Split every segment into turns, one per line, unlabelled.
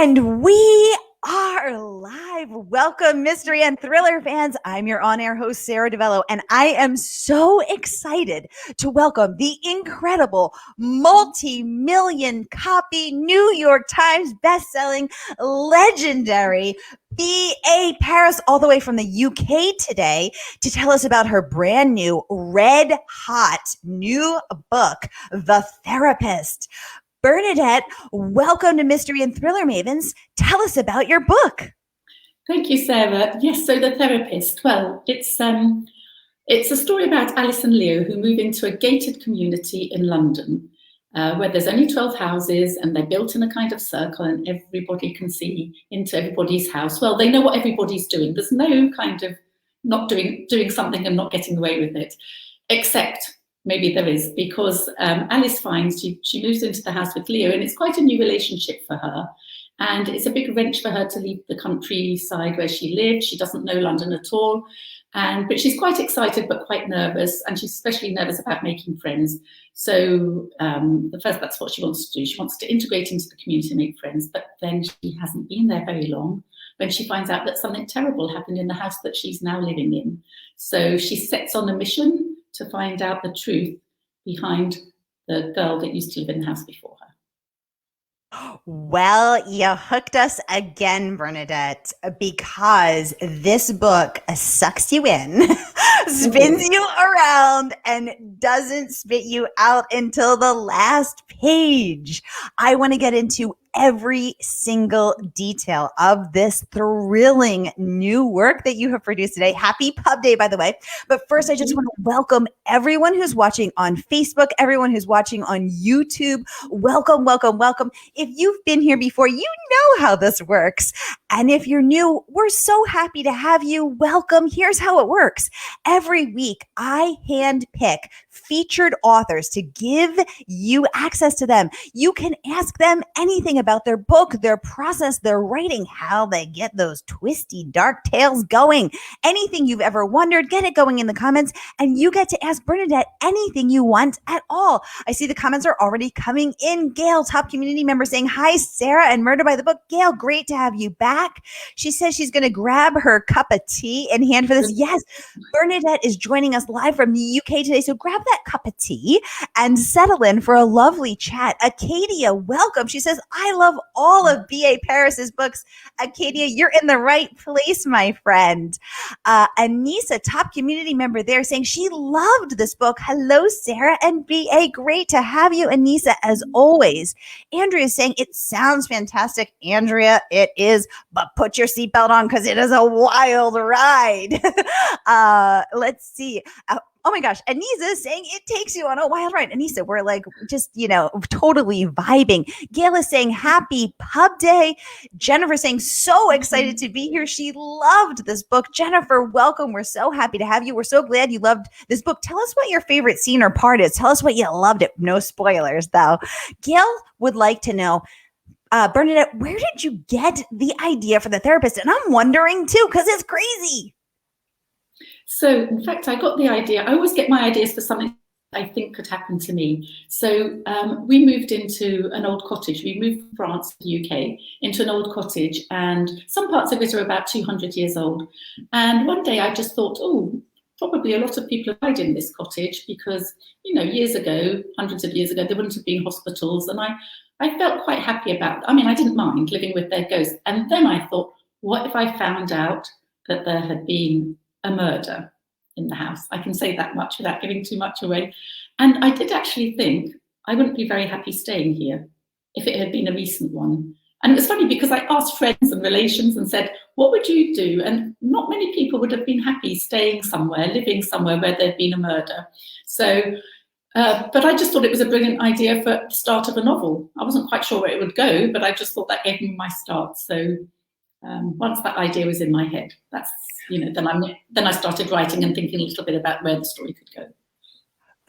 And we are live. Welcome, mystery and thriller fans. I'm your on-air host, Sara DiVello, and I am so excited to welcome the incredible multi-million copy New York Times best-selling legendary B.A. Paris, all the way from the UK today, to tell us about her brand new red hot new book, The Therapist. Bernadette, welcome to Mystery and Thriller Mavens. Tell us about your book.
Thank you, Sarah. Yes, so The Therapist. Well, it's a story about Alice and Leo, who move into a gated community in London, where there's only 12 houses and they're built in a kind of circle and everybody can see into everybody's house. Well, they know what everybody's doing. There's no kind of not doing something and not getting away with it, except maybe there is, because Alice finds she moves into the house with Leo, and it's quite a new relationship for her. And it's a big wrench for her to leave the countryside where she lives. She doesn't know London at all. But she's quite excited, but quite nervous. And she's especially nervous about making friends. So that's what she wants to do. She wants to integrate into the community and make friends. But then she hasn't been there very long when she finds out that something terrible happened in the house that she's now living in. So she sets on a mission to find out the truth behind the girl that used to live in the house before her.
Well, you hooked us again, Bernadette, because this book sucks you in, spins you around, and doesn't spit you out until the last page. I want to get into every single detail of this thrilling new work that you have produced today. Happy Pub Day, by the way. But first, I just want to welcome everyone who's watching on Facebook, everyone who's watching on YouTube. Welcome, welcome, welcome. If you've been here before, you know how this works. And if you're new, we're so happy to have you. Welcome. Here's how it works. Every week, I handpick featured authors to give you access to them. You can ask them anything about their book, their process, their writing, how they get those twisty, dark tales going. Anything you've ever wondered, get it going in the comments, and you get to ask Bernadette anything you want at all. I see the comments are already coming in. Gail, top community member, saying, hi, Sarah and Murder by the Book. Gail, great to have you back. She says she's going to grab her cup of tea in hand for this. Yes, Bernadette is joining us live from the UK today, so grab that cup of tea and settle in for a lovely chat. Acadia, welcome. She says, I love all of B.A. Paris's books. Acadia, you're in the right place, my friend. Anissa, top community member there, saying she loved this book. Hello, Sarah and B.A. Great to have you, Anissa, as always. Andrea is saying, it sounds fantastic. Andrea, it is, but put your seatbelt on because it is a wild ride. Let's see. Oh my gosh. Anissa is saying it takes you on a wild ride. Anissa, we're like just, totally vibing. Gail is saying happy pub day. Jennifer saying so excited to be here. She loved this book. Jennifer, welcome. We're so happy to have you. We're so glad you loved this book. Tell us what your favorite scene or part is. Tell us what you loved it. No spoilers though. Gail would like to know, Bernadette, where did you get the idea for The Therapist? And I'm wondering too, because it's crazy.
So, in fact, I got the idea. I always get my ideas for something I think could happen to me. So we moved into an old cottage. We moved from France to the UK into an old cottage, and some parts of it are about 200 years old. And one day I just thought, probably a lot of people have died in this cottage because, years ago, hundreds of years ago, there wouldn't have been hospitals. And I felt quite happy about, I didn't mind living with their ghosts. And then I thought, what if I found out that there had been a murder in the house? I can say that much without giving too much away. And I did actually think I wouldn't be very happy staying here if it had been a recent one. And it was funny because I asked friends and relations and said, what would you do? And not many people would have been happy staying somewhere, living somewhere where there'd been a murder. So, but I just thought it was a brilliant idea for the start of a novel. I wasn't quite sure where it would go, but I just thought that gave me my start. So once that idea was in my head, that's, then I started writing and thinking a little bit about where the story could go.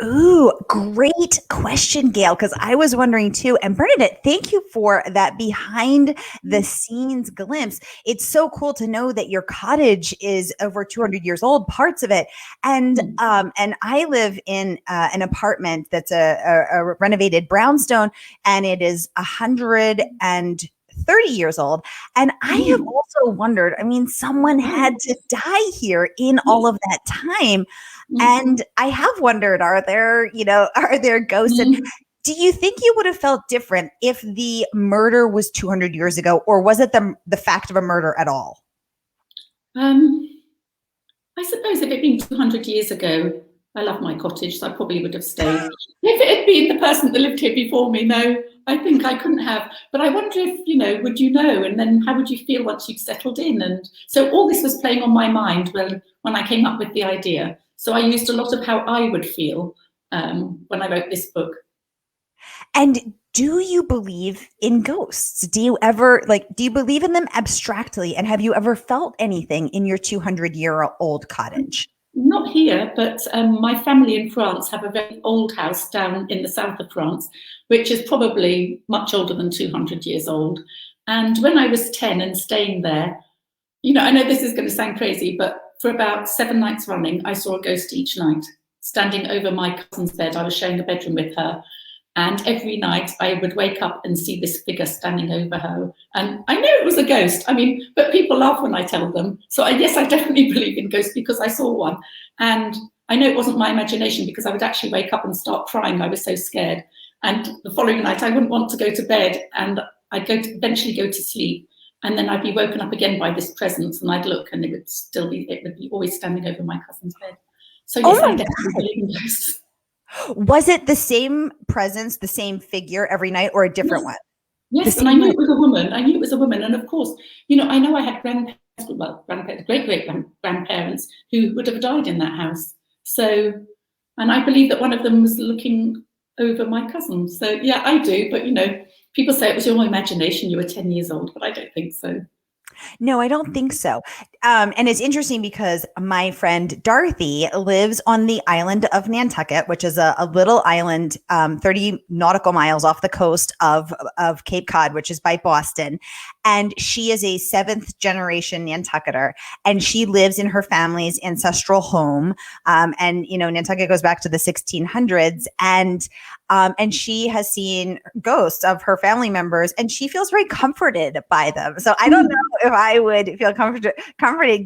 Ooh, great question, Gail, because I was wondering too. And Bernadette, thank you for that behind the scenes glimpse. It's so cool to know that your cottage is over 200 years old, parts of it. And I live in an apartment that's a renovated brownstone, and it is 130 30 years old. And I have also wondered, I mean, someone had to die here in all of that time. And I have wondered, are there ghosts? And do you think you would have felt different if the murder was 200 years ago, or was it the fact of a murder at all?
I suppose if it had been 200 years ago, I love my cottage, so I probably would have stayed. If it had been the person that lived here before me, no, I think I couldn't have. But I wonder if, would you know? And then how would you feel once you'd settled in? And so all this was playing on my mind when I came up with the idea. So I used a lot of how I would feel when I wrote this book.
And do you believe in ghosts? Do you believe in them abstractly? And have you ever felt anything in your 200-year-old cottage?
Not here, but my family in France have a very old house down in the south of France, which is probably much older than 200 years old. And when I was 10 and staying there, I know this is going to sound crazy, but for about 7 nights running, I saw a ghost each night standing over my cousin's bed. I was sharing a bedroom with her. And every night I would wake up and see this figure standing over her. And I knew it was a ghost. But people laugh when I tell them. So yes, I definitely believe in ghosts because I saw one. And I know it wasn't my imagination because I would actually wake up and start crying. I was so scared. And the following night I wouldn't want to go to bed, and I'd eventually go to sleep. And then I'd be woken up again by this presence, and I'd look and it would be always standing over my cousin's bed. So yes, I definitely believe in ghosts.
Was it the same presence, the same figure every night, or a different one?
Yes, and I knew it was a woman. And of course, I know I had great-great-grandparents who would have died in that house. So, and I believe that one of them was looking over my cousin. So yeah, I do. But, people say it was your imagination. You were 10 years old, but I don't think so.
No, I don't think so. And it's interesting because my friend Dorothy lives on the island of Nantucket, which is a little island 30 nautical miles off the coast of Cape Cod, which is by Boston. And she is a 7th generation Nantucketer, and she lives in her family's ancestral home. And Nantucket goes back to the 1600s, and she has seen ghosts of her family members, and she feels very comforted by them. So I don't know if I would feel comforted.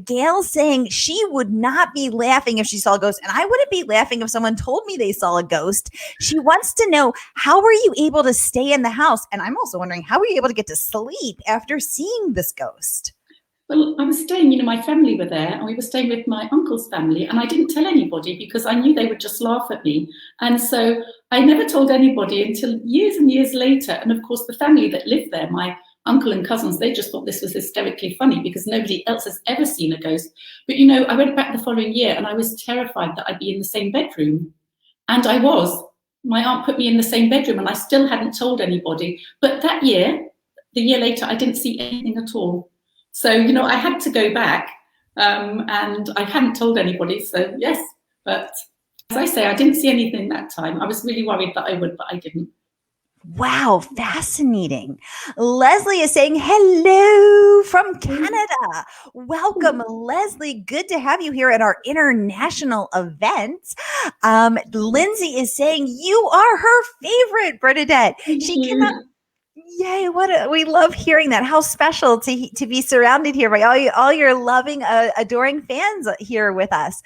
Gail saying she would not be laughing if she saw a ghost, and I wouldn't be laughing if someone told me they saw a ghost. She wants to know, how were you able to stay in the house? And I'm also wondering, how were you able to get to sleep after seeing this ghost?
Well, I was staying, my family were there, and we were staying with my uncle's family, and I didn't tell anybody because I knew they would just laugh at me. And so I never told anybody until years and years later. And of course, the family that lived there, my uncle and cousins, they just thought this was hysterically funny because nobody else has ever seen a ghost. But, I went back the following year and I was terrified that I'd be in the same bedroom. And I was. My aunt put me in the same bedroom and I still hadn't told anybody. But that year, the year later, I didn't see anything at all. So, I had to go back and I hadn't told anybody. So, yes, but as I say, I didn't see anything that time. I was really worried that I would, but I didn't.
Wow, fascinating. Leslie is saying hello from Canada. Welcome, Leslie. Good to have you here at our international event. Lindsay is saying you are her favorite, Bernadette. She cannot. Yay, we love hearing that. How special to be surrounded here by all your loving, adoring fans here with us.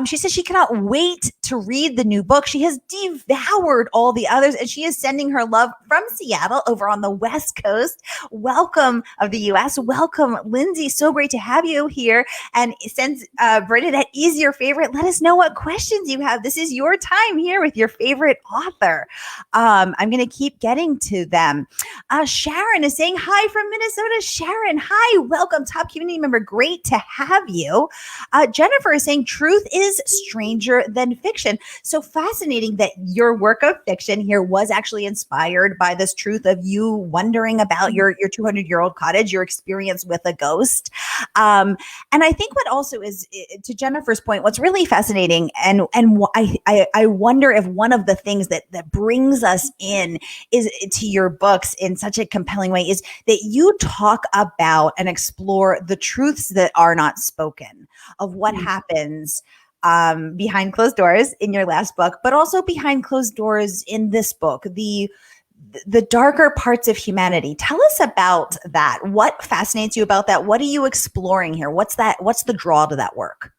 She says she cannot wait to read the new book. She has devoured all the others, and she is sending her love from Seattle over on the West Coast. Welcome of the U.S. Welcome, Lindsay. So great to have you here. And since Bernadette is your favorite, let us know what questions you have. This is your time here with your favorite author. I'm going to keep getting to them. Sharon is saying hi from Minnesota. Sharon, hi, welcome, top community member. Great to have you. Jennifer is saying truth is stranger than fiction. So fascinating that your work of fiction here was actually inspired by this truth of you wondering about your 200-year-old cottage, your experience with a ghost. And I think what also is, to Jennifer's point, what's really fascinating, and I wonder if one of the things that brings us in is to your books in such a compelling way is that you talk about and explore the truths that are not spoken of what happens behind closed doors in your last book, but also behind closed doors in this book, the the darker parts of humanity. Tell us about that. What fascinates you about that? What are you exploring here? What's the draw to that work?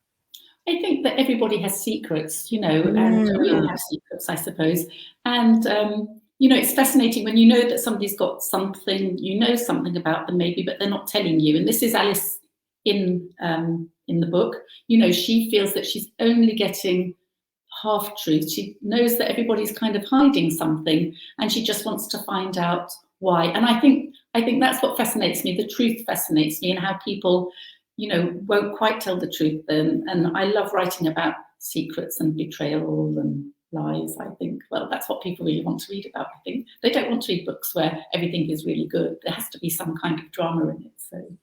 I think that everybody has secrets, and we all
Mm.
have secrets, I suppose. And, it's fascinating when you know that somebody's got something, something about them maybe, but they're not telling you. And this is Alice in the book. She feels that she's only getting half truth. She knows that everybody's kind of hiding something, and she just wants to find out why. And I think that's what fascinates me. The truth fascinates me, and how people, won't quite tell the truth. And I love writing about secrets and betrayal and lies. I think, well, that's what people really want to read about. I think they don't want to read books where everything is really good. There has to be some kind of drama in it. So.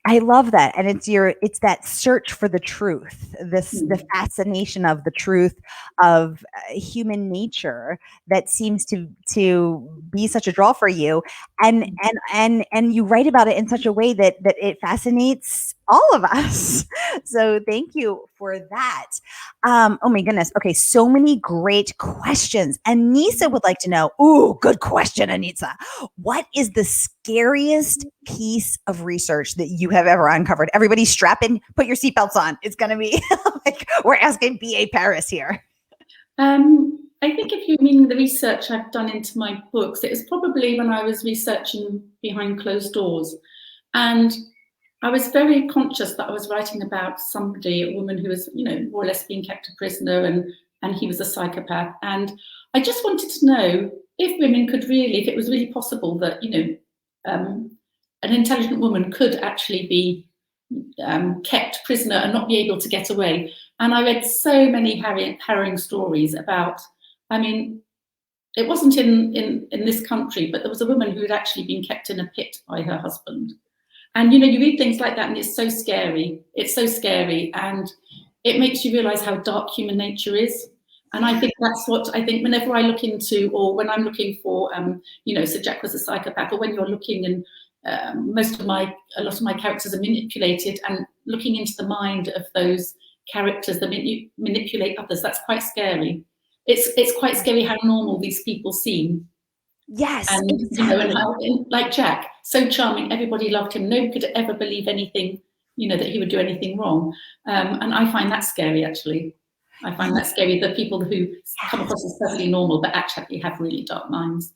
I love that. And it's that search for the truth, the fascination of the truth of human nature that seems to be such a draw for you. And you write about it in such a way that it fascinates all of us. So thank you for that. Oh my goodness. Okay. So many great questions. Anissa would like to know, ooh, good question, Anissa. What is the scariest piece of research that you have ever uncovered? Everybody strap in, put your seatbelts on. It's going to be like we're asking B.A. Paris here.
I think if you mean the research I've done into my books, it was probably when I was researching behind closed doors. And I was very conscious that I was writing about somebody, a woman who was, more or less being kept a prisoner, and he was a psychopath. And I just wanted to know if women could really, if it was really possible that, an intelligent woman could actually be kept prisoner and not be able to get away. And I read so many harrowing stories about, it wasn't in this country, but there was a woman who had actually been kept in a pit by her husband. And, you read things like that and it's so scary. It's so scary. And it makes you realize how dark human nature is. And I think that's what I think whenever I look into, or when I'm looking for, so Jack was a psychopath, or when you're looking and a lot of my characters are manipulated, and looking into the mind of those characters that manipulate others, that's quite scary. It's quite scary how normal these people seem.
Yes,
and
exactly.
and how, like Jack, so charming, everybody loved him. Nobody could ever believe anything, that he would do anything wrong. And I find that scary, actually. I find that scary, the people who come across as perfectly normal but actually have really dark minds.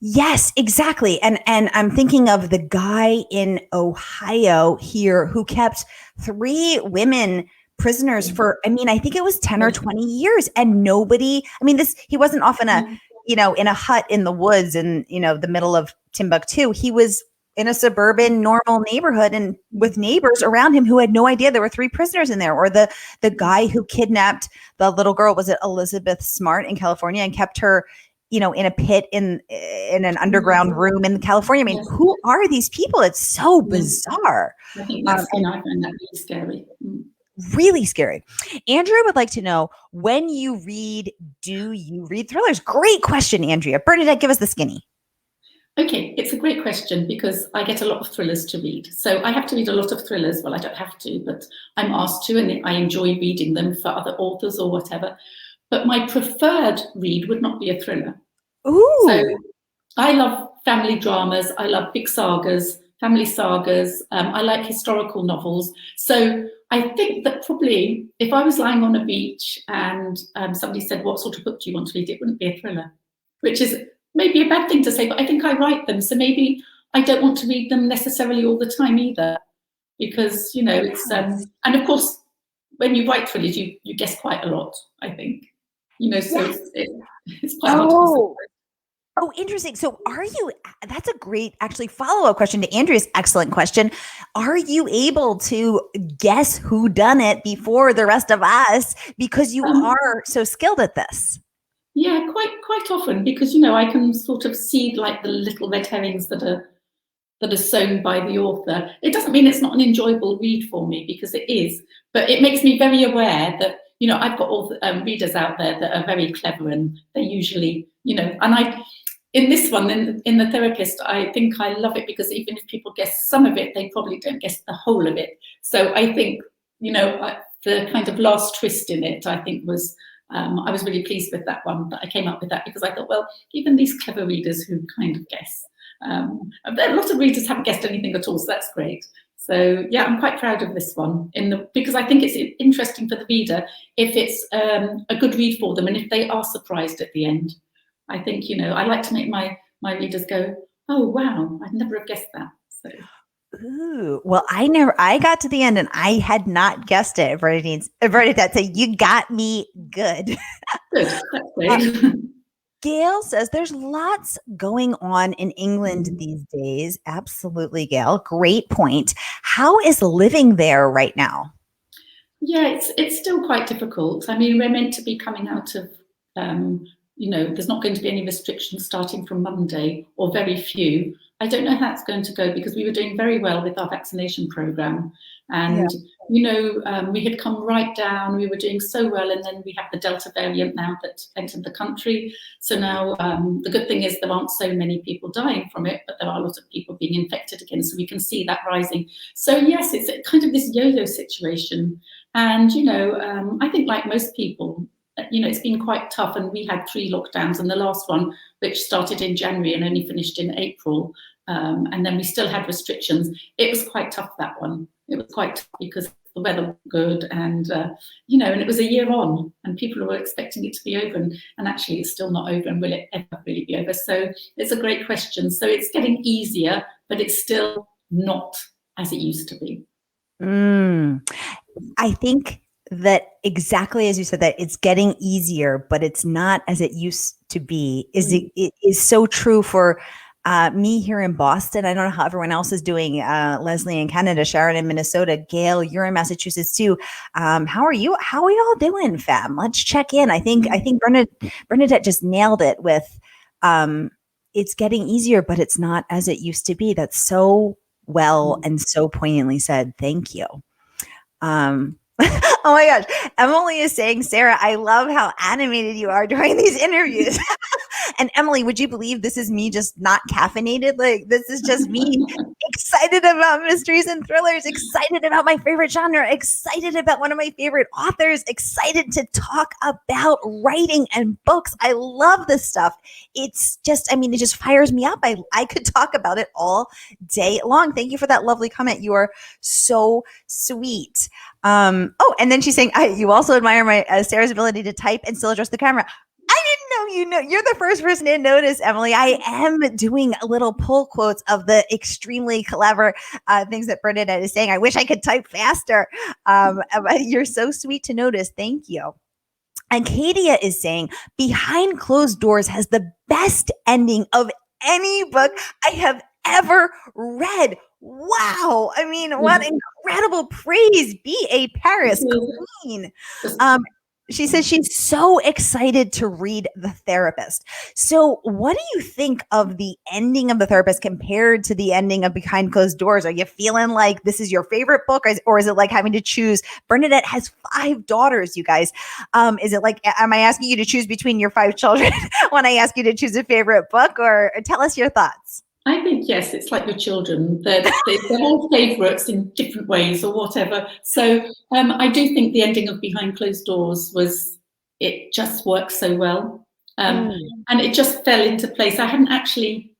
Yes, exactly. And I'm thinking of the guy in Ohio here who kept 3 women prisoners for, I think it was 10 or 20 years, and nobody, he wasn't off in a hut in the woods in, the middle of Timbuktu. He was in a suburban normal neighborhood and with neighbors around him who had no idea there were 3 prisoners in there. Or the guy who kidnapped the little girl, was it Elizabeth Smart in California, and kept her, in a pit in an underground room in California. Who are these people? It's so bizarre.
I think that's, I find that really scary.
Really scary. Andrea would like to know, when you read, do you read thrillers? Great question, Andrea. Bernadette, give us the skinny.
Okay, it's a great question because I get a lot of thrillers to read. So I have to read a lot of thrillers. Well, I don't have to, but I'm asked to, and I enjoy reading them for other authors or whatever. But my preferred read would not be a thriller.
Ooh.
So I love family dramas. I love big sagas, family sagas. I like historical novels. So I think that probably if I was lying on a beach and somebody said, what sort of book do you want to read? It wouldn't be a thriller, which is maybe a bad thing to say, but I think I write them. So maybe I don't want to read them necessarily all the time either, because, it's, and of course, when you write thrillers, you guess quite a lot, I think, so it's quite hard to decide.
Oh, interesting. So that's a great actually follow-up question to Andrea's excellent question. Are you able to guess who done it before the rest of us, because you are so skilled at this?
Yeah, quite often, because, I can sort of see like the little red herrings that are sown by the author. It doesn't mean it's not an enjoyable read for me, because it is, but it makes me very aware that, I've got readers out there that are very clever, and they usually, and in this one, in The Therapist, I think I love it because even if people guess some of it, they probably don't guess the whole of it. So I think, the kind of last twist in it, I think was I was really pleased with that one, that I came up with that, because I thought, well, even these clever readers who kind of guess, a lot of readers haven't guessed anything at all, so that's great. So yeah, I'm quite proud of this one because I think it's interesting for the reader if it's a good read for them, and if they are surprised at the end. I think, I like to make my readers go, oh wow, I'd never have guessed that. So.
Ooh, well, I got to the end and I had not guessed it. Bernadette, so you got me good.
Good, that's great.
Gail says there's lots going on in England these days. Absolutely, Gail. Great point. How is living there right now?
Yeah, it's still quite difficult. I mean, we're meant to be coming out of, there's not going to be any restrictions starting from Monday, or very few. I don't know how it's going to go, because we were doing very well with our vaccination program. And, we had come right down, we were doing so well. And then we have the Delta variant now that entered the country. So now the good thing is there aren't so many people dying from it, but there are a lot of people being infected again. So we can see that rising. So yes, it's kind of this yo-yo situation. And, I think like most people, it's been quite tough, and we had 3 lockdowns, and the last one, which started in January and only finished in April, and then we still had restrictions. It was quite tough, that one. It was quite tough because the weather was good, and and it was a year on, and people were expecting it to be over, and actually it's still not over, and will it ever really be over? So it's a great question. So it's getting easier, but it's still not as it used to be.
I think that exactly as you said, that it's getting easier, but it's not as it used to be. It is so true for me here in Boston. I don't know how everyone else is doing. Leslie in Canada, Sharon in Minnesota, Gail, you're in Massachusetts too. How are you? How are y'all doing, fam? Let's check in. I think Bernadette just nailed it with it's getting easier, but it's not as it used to be. That's so well and so poignantly said. Thank you. Oh my gosh. Emily is saying, Sarah, I love how animated you are during these interviews. And Emily, would you believe this is me just not caffeinated? Like, this is just me excited about mysteries and thrillers, excited about my favorite genre, excited about one of my favorite authors, excited to talk about writing and books. I love this stuff. It's just, it just fires me up. I could talk about it all day long. Thank you for that lovely comment. You are so sweet. And then she's saying, you also admire my Sarah's ability to type and still address the camera. I didn't know you're the first person to notice, Emily. I am doing little pull quotes of the extremely clever things that Bernadette is saying. I wish I could type faster. But you're so sweet to notice. Thank you. And Katia is saying, Behind Closed Doors has the best ending of any book I have ever read. Wow. What incredible praise. B.A. Paris, queen. She says she's so excited to read The Therapist. So what do you think of the ending of The Therapist compared to the ending of Behind Closed Doors? Are you feeling like this is your favorite book, or is it like having to choose? Bernadette has 5 daughters, you guys. Is it like, am I asking you to choose between your 5 children when I ask you to choose a favorite book, or tell us your thoughts?
I think, yes, it's like your children. They're all favourites in different ways or whatever. So I do think the ending of Behind Closed Doors it just worked so well. And it just fell into place. I hadn't actually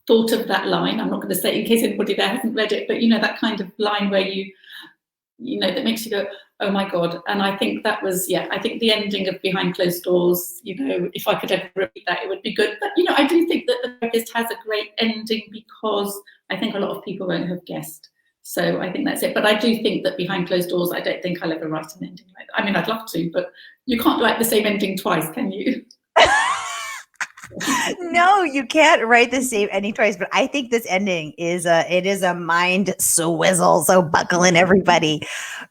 thought of that line. I'm not going to say it in case anybody there hasn't read it, but that kind of line where that makes you go, oh my God. And I think that was, I think the ending of Behind Closed Doors, if I could ever repeat that, it would be good. But, I do think that The Therapist has a great ending, because I think a lot of people won't have guessed. So I think that's it. But I do think that Behind Closed Doors, I don't think I'll ever write an ending like that. I'd love to, but you can't write the same ending twice, can you?
No, you can't write the same ending twice, but I think this ending is a mind swizzle. So buckle in, everybody.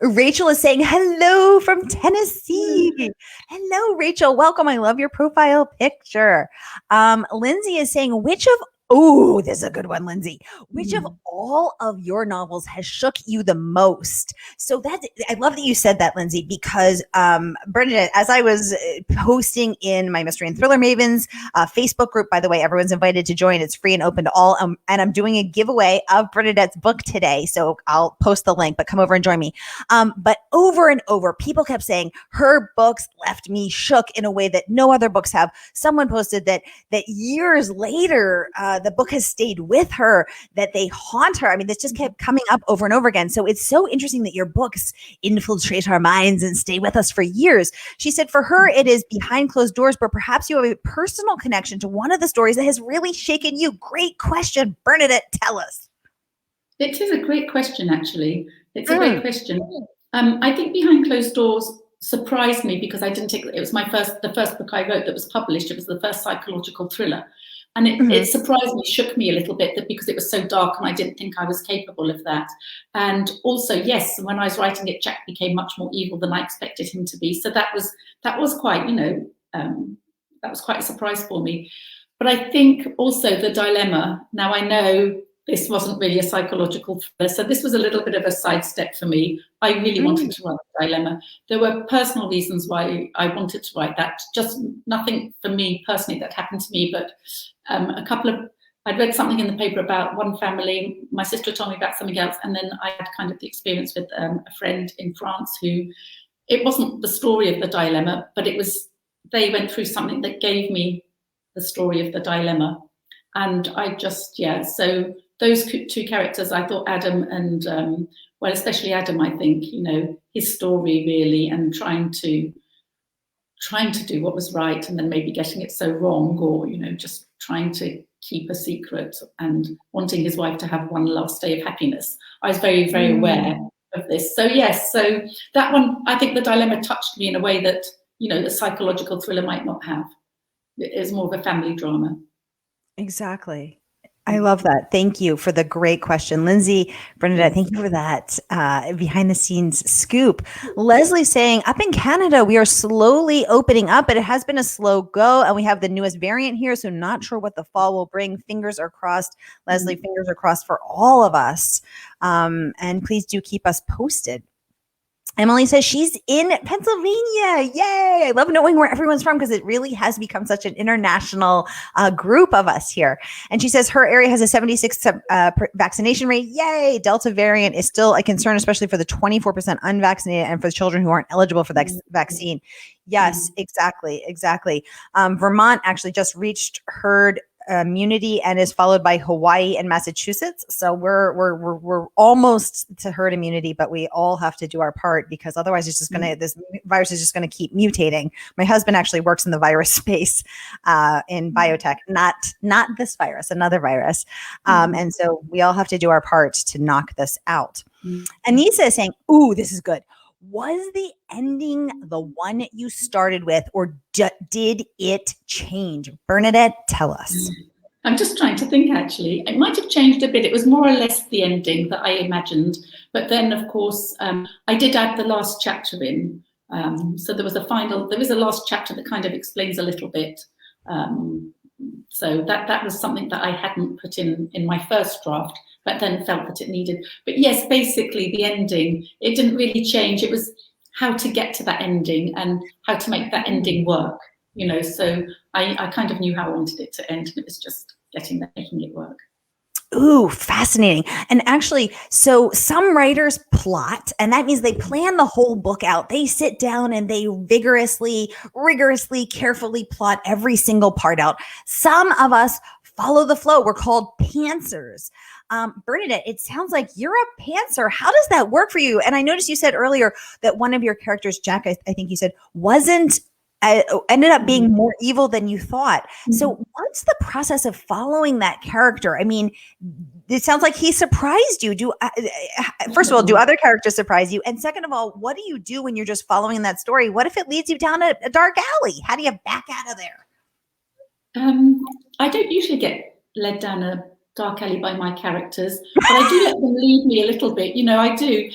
Rachel is saying hello from Tennessee. Hello, Rachel. Welcome. I love your profile picture. Lindsay is saying, which of Oh, this is a good one, Lindsay. Which of all of your novels has shook you the most? So I love that you said that, Lindsay, because Bernadette, as I was posting in my Mystery and Thriller Mavens Facebook group, by the way, everyone's invited to join. It's free and open to all. And I'm doing a giveaway of Bernadette's book today. So I'll post the link, but come over and join me. But over and over, people kept saying her books left me shook in a way that no other books have. Someone posted that years later, the book has stayed with her, that they haunt her. I mean, this just kept coming up over and over again. So it's so interesting that your books infiltrate our minds and stay with us for years. She said for her, it is behind closed doors, but perhaps you have a personal connection to one of the stories that has really shaken you. Great question. Bernadette, tell us.
It is a great question, actually. It's a great question. I think Behind Closed Doors surprised me because I didn't take it. It was the first book I wrote that was published. It was the first psychological thriller. And it surprised me, shook me a little bit because it was so dark and I didn't think I was capable of that. And also, yes, when I was writing it, Jack became much more evil than I expected him to be. So that was quite, that was quite a surprise for me. But I think also the dilemma, now I know this wasn't really a psychological thriller, so this was a little bit of a sidestep for me. I really wanted to write the dilemma. There were personal reasons why I wanted to write that, just nothing for me personally that happened to me, but I'd read something in the paper about one family, my sister told me about something else, and then I had kind of the experience with a friend in France who, it wasn't the story of the dilemma, but they went through something that gave me the story of the dilemma. And I just, so those two characters, I thought Adam and, well, especially Adam, I think, his story really, and trying to do what was right and then maybe getting it so wrong, or, just trying to keep a secret and wanting his wife to have one last day of happiness. I was very, very aware of this. So yes, so that one, I think the dilemma touched me in a way that, the psychological thriller might not have. It is more of a family drama.
Exactly. I love that. Thank you for the great question. Lindsay, Bernadette, thank you for that behind the scenes scoop. Leslie saying, up in Canada, we are slowly opening up, but it has been a slow go. And we have the newest variant here, so not sure what the fall will bring. Fingers are crossed. Leslie, fingers are crossed for all of us. And please do keep us posted. Emily says she's in Pennsylvania. Yay. I love knowing where everyone's from because it really has become such an international group of us here. And she says her area has a 76 vaccination rate. Yay. Delta variant is still a concern, especially for the 24% unvaccinated and for the children who aren't eligible for that vaccine. Yes, exactly. Vermont actually just reached herd immunity and is followed by Hawaii and Massachusetts. So we're almost to herd immunity, but we all have to do our part because otherwise it's just this virus is just going to keep mutating. My husband actually works in the virus space in biotech, not this virus, another virus. And so we all have to do our part to knock this out. Anissa is saying, ooh, this is good. Was the ending the one you started with, or did it change? Bernadette, tell us.
I'm just trying to think, actually. It might have changed a bit. It was more or less the ending that I imagined. But then, of course, I did add the last chapter in. So there is a last chapter that kind of explains a little bit. So that was something that I hadn't put in my first draft, but then felt that it needed. But yes, basically the ending, it didn't really change. It was how to get to that ending and how to make that ending work, so I kind of knew how I wanted it to end, and it was just making it work.
Ooh, fascinating. And actually, so some writers plot, and that means they plan the whole book out. They sit down and they rigorously, carefully plot every single part out. Some of us follow the flow. We're called pantsers. Bernadette, it sounds like you're a pantser. How does that work for you? And I noticed you said earlier that one of your characters, Jack, I think you said, ended up being more evil than you thought. So what's the process of following that character? I mean, it sounds like he surprised you. First of all, do other characters surprise you? And second of all, what do you do when you're just following that story? What if it leads you down a dark alley? How do you back out of there?
I don't usually get led down a dark alley by my characters, but I do let them lead me a little bit. I do.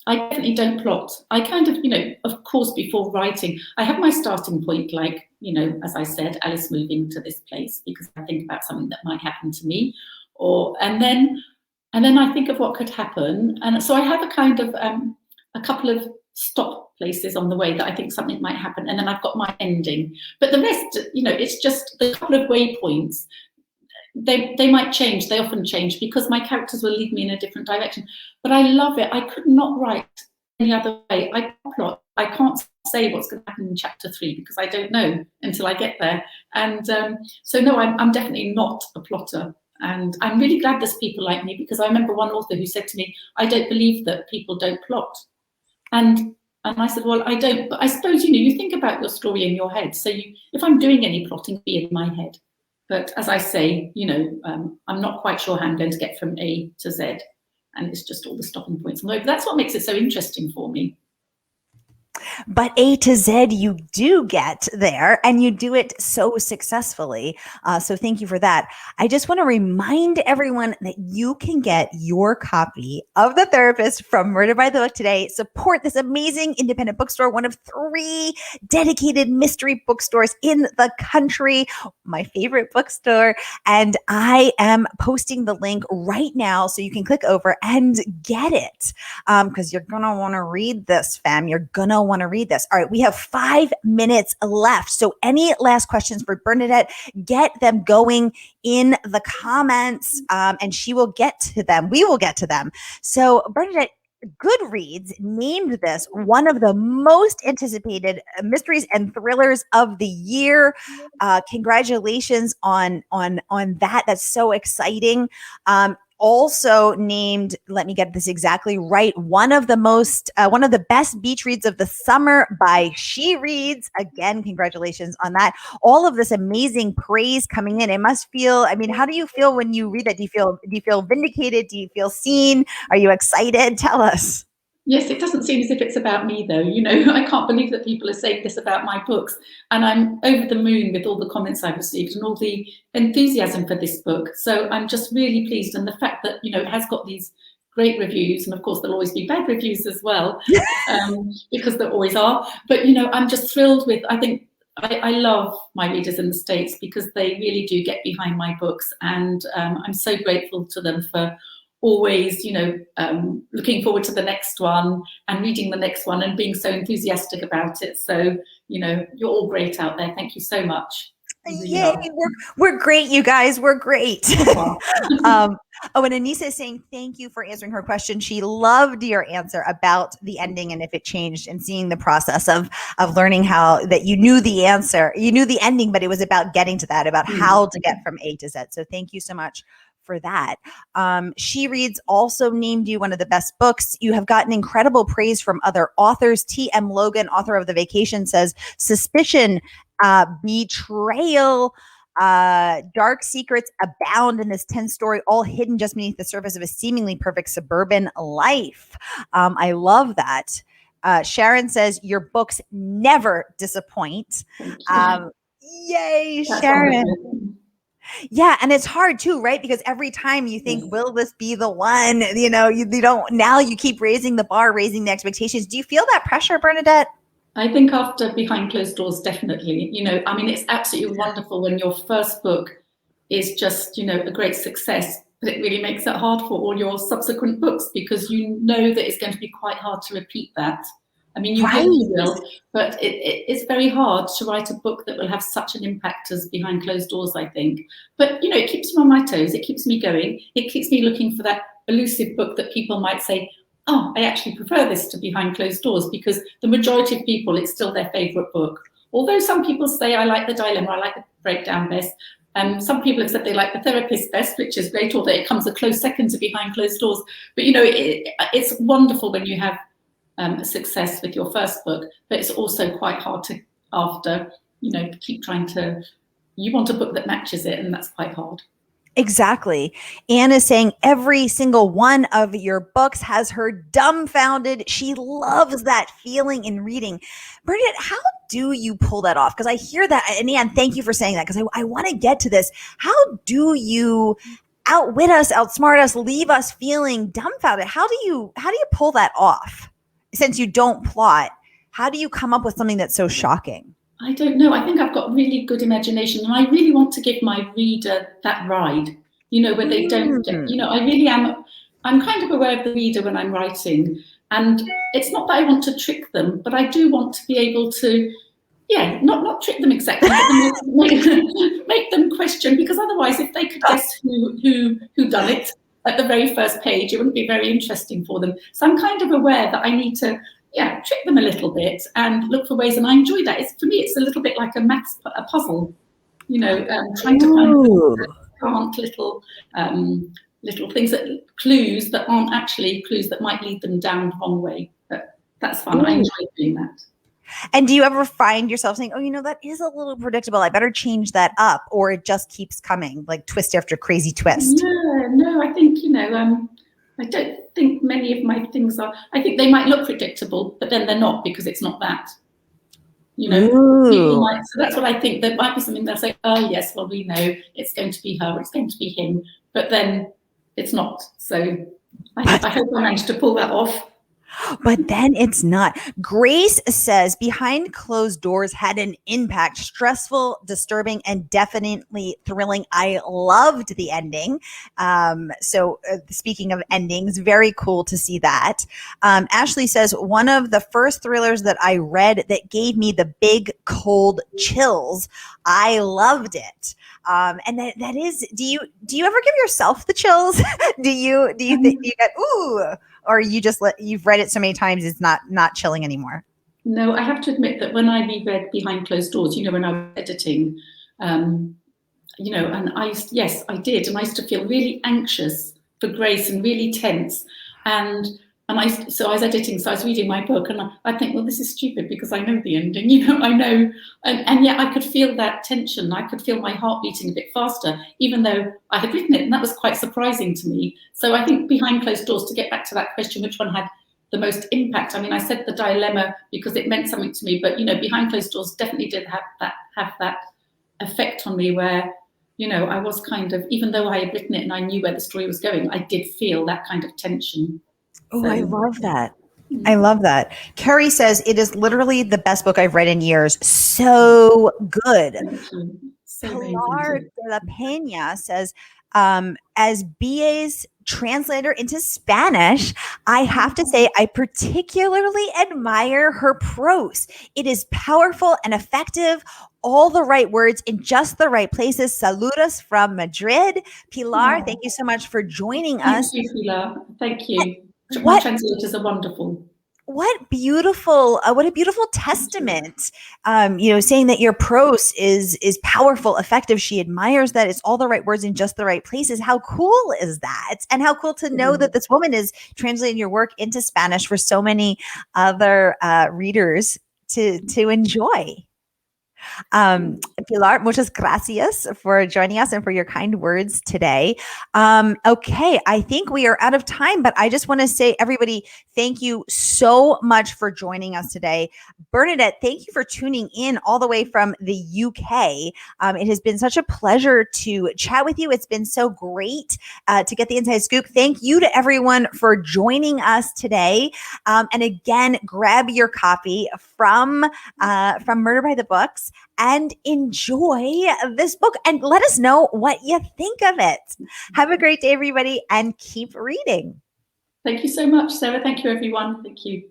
I definitely don't plot. I kind of, of course, before writing, I have my starting point, like, as I said, Alice moving to this place, because I think about something that might happen to me, and then I think of what could happen. And so I have a kind of a couple of stop places on the way that I think something might happen, and then I've got my ending. But the rest, it's just the couple of waypoints. They might change. They often change because my characters will lead me in a different direction. But I love it. I could not write any other way. I can't plot. I can't say what's going to happen in chapter 3 because I don't know until I get there. And so no, I'm definitely not a plotter. And I'm really glad there's people like me, because I remember one author who said to me, "I don't believe that people don't plot." And I said, "Well, I don't, but I suppose, you think about your story in your head. So if I'm doing any plotting, be in my head." But as I say, I'm not quite sure how I'm going to get from A to Z. And it's just all the stopping points. But that's what makes it so interesting for me.
But A to Z, you do get there, and you do it so successfully. So thank you for that. I just want to remind everyone that you can get your copy of The Therapist from Murder by the Book today. Support this amazing independent bookstore, one of 3 dedicated mystery bookstores in the country, my favorite bookstore. And I am posting the link right now so you can click over and get it, because you're going to want to read this, fam. You're going to want to read this. All right, we have 5 minutes left. So any last questions for Bernadette, get them going in the comments, and she will get to them. We will get to them. So Bernadette, Goodreads named this one of the most anticipated mysteries and thrillers of the year. Congratulations on that. That's so exciting. Also named, let me get this exactly right, one of the best beach reads of the summer by She Reads. Again, congratulations on that. All of this amazing praise coming in. It must feel, how do you feel when you read that? Do you feel vindicated? Do you feel seen? Are you excited? Tell us.
Yes, it doesn't seem as if it's about me, though. I can't believe that people are saying this about my books. And I'm over the moon with all the comments I've received and all the enthusiasm for this book. So I'm just really pleased. And the fact that, it has got these great reviews, and of course, there'll always be bad reviews as well, because there always are. But, I'm just thrilled with, I think, I love my readers in the States, because they really do get behind my books. And I'm so grateful to them for always, looking forward to the next one and reading the next one and being so enthusiastic about it. So, you're all great out there. Thank you so much.
Yay, we're great, you guys. We're great. And Anissa is saying thank you for answering her question. She loved your answer about the ending and if it changed, and seeing the process of learning how that you knew the answer, you knew the ending, but it was about getting to that, about how to get from A to Z. So thank you so much for that. She Reads also named you one of the best books. You have gotten incredible praise from other authors. T.M. Logan, author of The Vacation, says suspicion, betrayal, dark secrets abound in this 10 story, all hidden just beneath the surface of a seemingly perfect suburban life. I love that. Sharon says your books never disappoint. Yay, Sharon. Yeah. And it's hard too, right? Because every time you think, will this be the one? You don't, now you keep raising the bar, raising the expectations. Do you feel that pressure, Bernadette?
I think after Behind Closed Doors, definitely. It's absolutely wonderful when your first book is just, a great success, but it really makes it hard for all your subsequent books, because you know that it's going to be quite hard to repeat that. You hope you will, but it's very hard to write a book that will have such an impact as Behind Closed Doors, I think. But, it keeps me on my toes. It keeps me going. It keeps me looking for that elusive book that people might say, oh, I actually prefer this to Behind Closed Doors, because the majority of people, it's still their favorite book. Although some people say, I like The Dilemma, I like The Breakdown best. Some people have said they like The Therapist best, which is great, although it comes a close second to Behind Closed Doors. But, it's wonderful when you have success with your first book, but it's also quite hard to, after, keep trying to, you want a book that matches it, and that's quite hard.
Exactly. Anne is saying every single one of your books has her dumbfounded. She loves that feeling in reading. Bernadette, how do you pull that off? Because I hear that. And Anne, thank you for saying that, because I want to get to this. How do you outwit us, outsmart us, leave us feeling dumbfounded? How do you pull that off? since you don't plot, how do you come up with something that's so shocking?
I don't know. I think I've got really good imagination, and I really want to give my reader that ride, where they don't get, I really am. I'm kind of aware of the reader when I'm writing, and it's not that I want to trick them, but I do want to be able to, not trick them exactly, but make them question, because otherwise, if they could guess who done it at the very first page, it wouldn't be very interesting for them. So I'm kind of aware that I need to trick them a little bit and look for ways. And I enjoy that. For me, it's a little bit like a puzzle, trying to find little things, clues that aren't actually clues that might lead them down the wrong way. But that's fun. Ooh. I enjoy doing that.
And do you ever find yourself saying, oh, that is a little predictable, I better change that up, or it just keeps coming, like twist after crazy twist?
No, I think, I don't think many of my things are, I think they might look predictable, but then they're not, because it's not that. People might, so that's what I think. There might be something they'll say, oh yes, well, we know it's going to be her, or it's going to be him, but then it's not. So I hope I managed to pull that off.
But then it's not. Grace says, behind closed doors had an impact, stressful, disturbing, and definitely thrilling. I loved the ending. So speaking of endings, very cool to see that. Ashley says, one of the first thrillers that I read that gave me the big cold chills. I loved it. And that is, do you ever give yourself the chills? do you think you get, ooh, or you've read it so many times it's not chilling anymore?
No, I have to admit that when I reread Behind Closed Doors, when I was editing, and I did, and I used to feel really anxious for Grace and really tense, and I was editing, so I was reading my book, and I think, well, this is stupid because I know the ending, I know, and yet I could feel that tension. I could feel my heart beating a bit faster, even though I had written it, and that was quite surprising to me. So I think Behind Closed Doors, to get back to that question, which one had the most impact? I mean, I said the dilemma because it meant something to me, but Behind Closed Doors definitely did have that effect on me, where I was kind of, even though I had written it and I knew where the story was going, I did feel that kind of tension.
Oh, I love that. I love that. Carrie says, it is literally the best book I've read in years. So good. Pilar de la Peña says, as BA's translator into Spanish, I have to say I particularly admire her prose. It is powerful and effective. All the right words in just the right places. Saludos from Madrid. Pilar, thank you so much for joining us.
Thank you, Pilar. Thank you. My translators are wonderful.
What a beautiful testament, saying that your prose is powerful, effective. She admires that it's all the right words in just the right places. How cool is that? And how cool to know that this woman is translating your work into Spanish for so many other readers to enjoy. Pilar, muchas gracias for joining us and for your kind words today. Okay, I think we are out of time, but I just want to say, everybody, thank you so much for joining us today. Bernadette, thank you for tuning in all the way from the UK. It has been such a pleasure to chat with you. It's been so great to get the inside scoop. Thank you to everyone for joining us today. And again, grab your copy from Murder by the Books and enjoy this book and let us know what you think of it. Have a great day, everybody, and keep reading.
Thank you so much, Sarah. Thank you, everyone. Thank you.